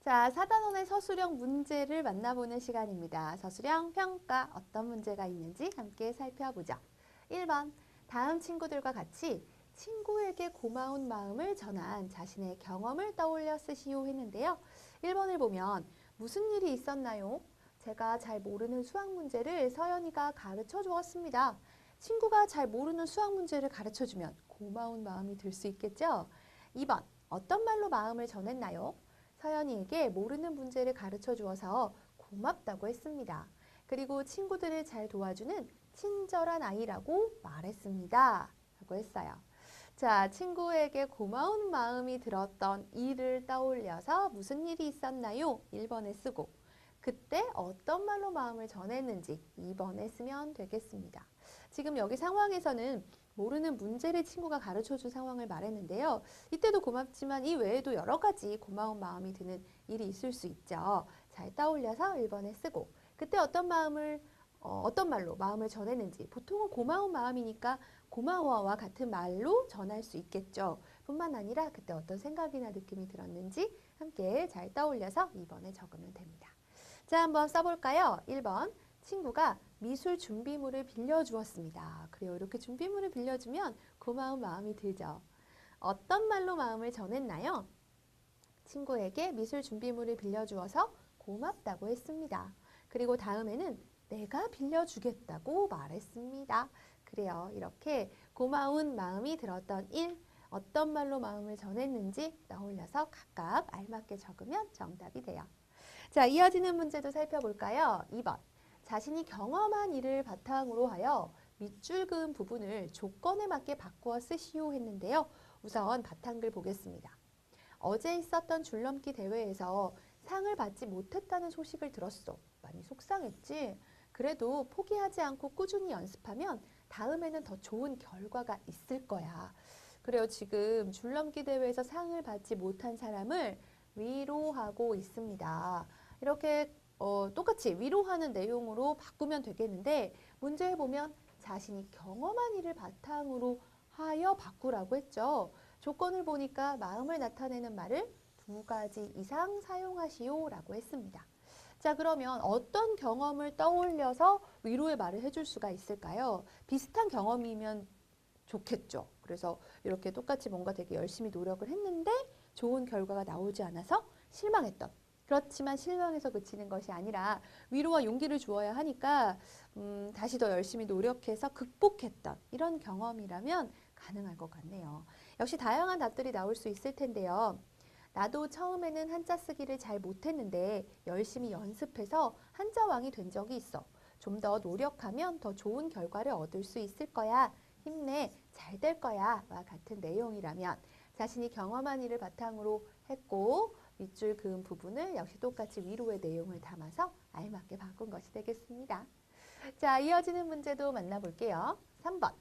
자, 4단원의 서술형 문제를 만나보는 시간입니다. 서술형 평가 어떤 문제가 있는지 함께 살펴보죠. 1번, 다음 친구들과 같이 친구에게 고마운 마음을 전한 자신의 경험을 떠올려 쓰시오 했는데요. 1번을 보면 무슨 일이 있었나요? 제가 잘 모르는 수학 문제를 서연이가 가르쳐 주었습니다. 친구가 잘 모르는 수학 문제를 가르쳐 주면 고마운 마음이 들 수 있겠죠? 2번, 어떤 말로 마음을 전했나요? 서연이에게 모르는 문제를 가르쳐 주어서 고맙다고 했습니다. 그리고 친구들을 잘 도와주는 친절한 아이라고 말했습니다. 라고 했어요. 자, 친구에게 고마운 마음이 들었던 일을 떠올려서 무슨 일이 있었나요? 1번에 쓰고 그때 어떤 말로 마음을 전했는지 2번에 쓰면 되겠습니다. 지금 여기 상황에서는 모르는 문제를 친구가 가르쳐준 상황을 말했는데요. 이때도 고맙지만 이 외에도 여러 가지 고마운 마음이 드는 일이 있을 수 있죠. 잘 떠올려서 1번에 쓰고 그때 어떤 말로 마음을 전했는지 보통은 고마운 마음이니까 고마워와 같은 말로 전할 수 있겠죠. 뿐만 아니라 그때 어떤 생각이나 느낌이 들었는지 함께 잘 떠올려서 2번에 적으면 됩니다. 자, 한번 써볼까요? 1번, 친구가 미술 준비물을 빌려주었습니다. 그래요. 이렇게 준비물을 빌려주면 고마운 마음이 들죠. 어떤 말로 마음을 전했나요? 친구에게 미술 준비물을 빌려주어서 고맙다고 했습니다. 그리고 다음에는 내가 빌려주겠다고 말했습니다. 그래요. 이렇게 고마운 마음이 들었던 일, 어떤 말로 마음을 전했는지 떠올려서 각각 알맞게 적으면 정답이 돼요. 자, 이어지는 문제도 살펴볼까요? 2번. 자신이 경험한 일을 바탕으로 하여 밑줄 그은 부분을 조건에 맞게 바꾸어 쓰시오 했는데요. 우선 바탕글 보겠습니다. 어제 있었던 줄넘기 대회에서 상을 받지 못했다는 소식을 들었어. 많이 속상했지? 그래도 포기하지 않고 꾸준히 연습하면 다음에는 더 좋은 결과가 있을 거야. 그래요. 지금 줄넘기 대회에서 상을 받지 못한 사람을 위로하고 있습니다. 이렇게 똑같이 위로하는 내용으로 바꾸면 되겠는데 문제에 보면 자신이 경험한 일을 바탕으로 하여 바꾸라고 했죠. 조건을 보니까 마음을 나타내는 말을 2가지 이상 사용하시오 라고 했습니다. 자, 그러면 어떤 경험을 떠올려서 위로의 말을 해줄 수가 있을까요? 비슷한 경험이면 좋겠죠. 그래서 이렇게 똑같이 뭔가 되게 열심히 노력을 했는데 좋은 결과가 나오지 않아서 실망했던. 그렇지만 실망해서 그치는 것이 아니라 위로와 용기를 주어야 하니까 다시 더 열심히 노력해서 극복했던 이런 경험이라면 가능할 것 같네요. 역시 다양한 답들이 나올 수 있을 텐데요. 나도 처음에는 한자 쓰기를 잘 못했는데 열심히 연습해서 한자왕이 된 적이 있어. 좀 더 노력하면 더 좋은 결과를 얻을 수 있을 거야. 힘내, 잘 될 거야. 와 같은 내용이라면 자신이 경험한 일을 바탕으로 했고 밑줄 그은 부분을 역시 똑같이 위로의 내용을 담아서 알맞게 바꾼 것이 되겠습니다. 자, 이어지는 문제도 만나볼게요. 3번.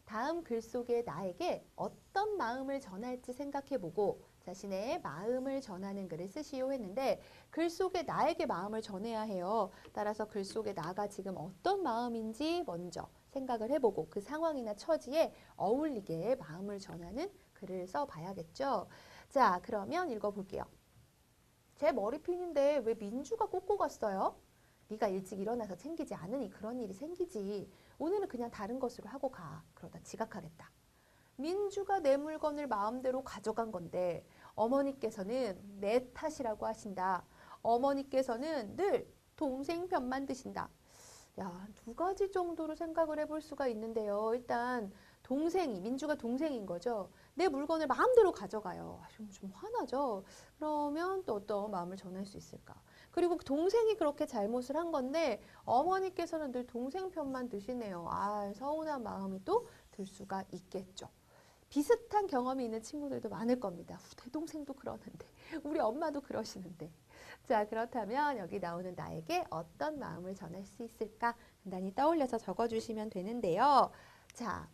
다음 글 속에 나에게 어떤 마음을 전할지 생각해보고 자신의 마음을 전하는 글을 쓰시오 했는데 글 속에 나에게 마음을 전해야 해요. 따라서 글 속에 나가 지금 어떤 마음인지 먼저 생각을 해보고 그 상황이나 처지에 어울리게 마음을 전하는 글을 써봐야겠죠. 자, 그러면 읽어볼게요. 제 머리핀인데 왜 민주가 꽂고 갔어요? 네가 일찍 일어나서 챙기지 않으니 그런 일이 생기지. 오늘은 그냥 다른 것으로 하고 가. 그러다 지각하겠다. 민주가 내 물건을 마음대로 가져간 건데 어머니께서는 내 탓이라고 하신다. 어머니께서는 늘 동생 편만 드신다. 야, 2가지 정도로 생각을 해볼 수가 있는데요. 일단 민주가 동생인 거죠. 내 물건을 마음대로 가져가요. 좀 화나죠. 그러면 또 어떤 마음을 전할 수 있을까? 그리고 동생이 그렇게 잘못을 한 건데 어머니께서는 늘 동생 편만 드시네요. 아, 서운한 마음이 또 들 수가 있겠죠. 비슷한 경험이 있는 친구들도 많을 겁니다. 내 동생도 그러는데, 우리 엄마도 그러시는데. 자, 그렇다면 여기 나오는 나에게 어떤 마음을 전할 수 있을까? 간단히 떠올려서 적어주시면 되는데요. 자,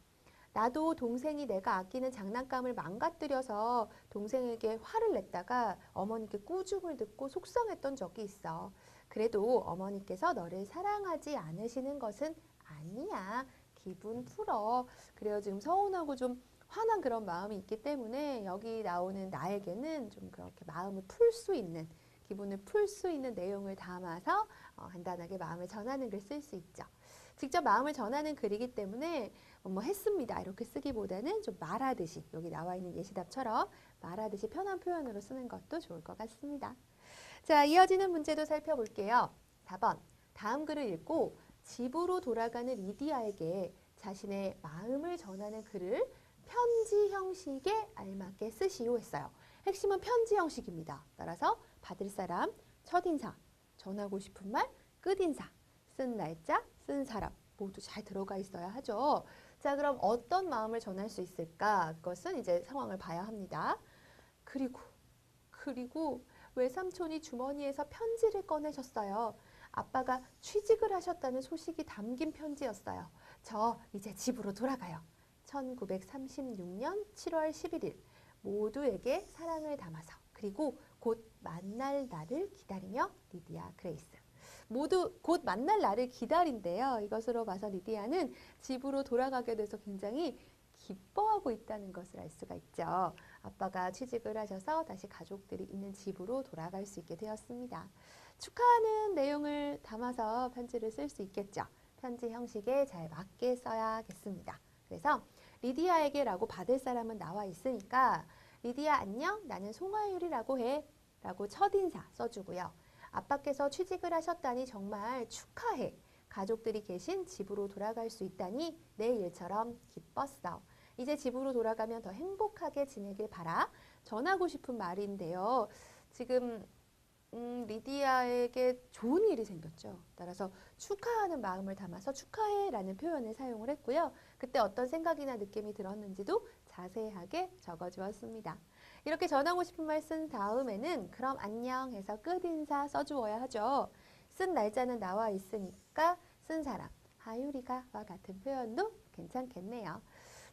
나도 동생이 내가 아끼는 장난감을 망가뜨려서 동생에게 화를 냈다가 어머니께 꾸중을 듣고 속상했던 적이 있어. 그래도 어머니께서 너를 사랑하지 않으시는 것은 아니야. 기분 풀어. 그래요. 지금 서운하고 좀 화난 그런 마음이 있기 때문에 여기 나오는 나에게는 좀 그렇게 마음을 풀 수 있는 기분을 풀 수 있는 내용을 담아서 간단하게 마음을 전하는 글 쓸 수 있죠. 직접 마음을 전하는 글이기 때문에 뭐 했습니다 이렇게 쓰기보다는 좀 말하듯이 여기 나와 있는 예시답처럼 말하듯이 편한 표현으로 쓰는 것도 좋을 것 같습니다. 자, 이어지는 문제도 살펴볼게요. 4번. 다음 글을 읽고 집으로 돌아가는 리디아에게 자신의 마음을 전하는 글을 편지 형식에 알맞게 쓰시오 했어요. 핵심은 편지 형식입니다. 따라서 받을 사람, 첫인사, 전하고 싶은 말, 끝인사, 쓴 날짜, 쓴 사람 모두 잘 들어가 있어야 하죠. 자, 그럼 어떤 마음을 전할 수 있을까? 그것은 이제 상황을 봐야 합니다. 그리고 외삼촌이 주머니에서 편지를 꺼내셨어요. 아빠가 취직을 하셨다는 소식이 담긴 편지였어요. 저 이제 집으로 돌아가요. 1936년 7월 11일 모두에게 사랑을 담아서 그리고 곧 만날 날을 기다리며 리디아 그레이스. 모두 곧 만날 날을 기다린대요. 이것으로 봐서 리디아는 집으로 돌아가게 돼서 굉장히 기뻐하고 있다는 것을 알 수가 있죠. 아빠가 취직을 하셔서 다시 가족들이 있는 집으로 돌아갈 수 있게 되었습니다. 축하하는 내용을 담아서 편지를 쓸 수 있겠죠. 편지 형식에 잘 맞게 써야겠습니다. 그래서 리디아에게라고 받을 사람은 나와 있으니까 리디아 안녕 나는 송하율이라고 해 라고 첫인사 써주고요. 아빠께서 취직을 하셨다니 정말 축하해. 가족들이 계신 집으로 돌아갈 수 있다니 내 일처럼 기뻤어. 이제 집으로 돌아가면 더 행복하게 지내길 바라. 전하고 싶은 말인데요. 지금 리디아에게 좋은 일이 생겼죠. 따라서 축하하는 마음을 담아서 축하해라는 표현을 사용을 했고요. 그때 어떤 생각이나 느낌이 들었는지도 자세하게 적어주었습니다. 이렇게 전하고 싶은 말 쓴 다음에는 그럼 안녕 해서 끝인사 써주어야 하죠. 쓴 날짜는 나와 있으니까 쓴 사람, 하유리가와 같은 표현도 괜찮겠네요.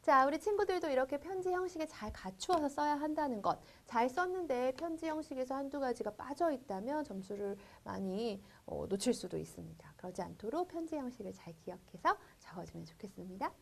자, 우리 친구들도 이렇게 편지 형식에 잘 갖추어서 써야 한다는 것. 잘 썼는데 편지 형식에서 한두 가지가 빠져 있다면 점수를 많이 놓칠 수도 있습니다. 그러지 않도록 편지 형식을 잘 기억해서 적어주면 좋겠습니다.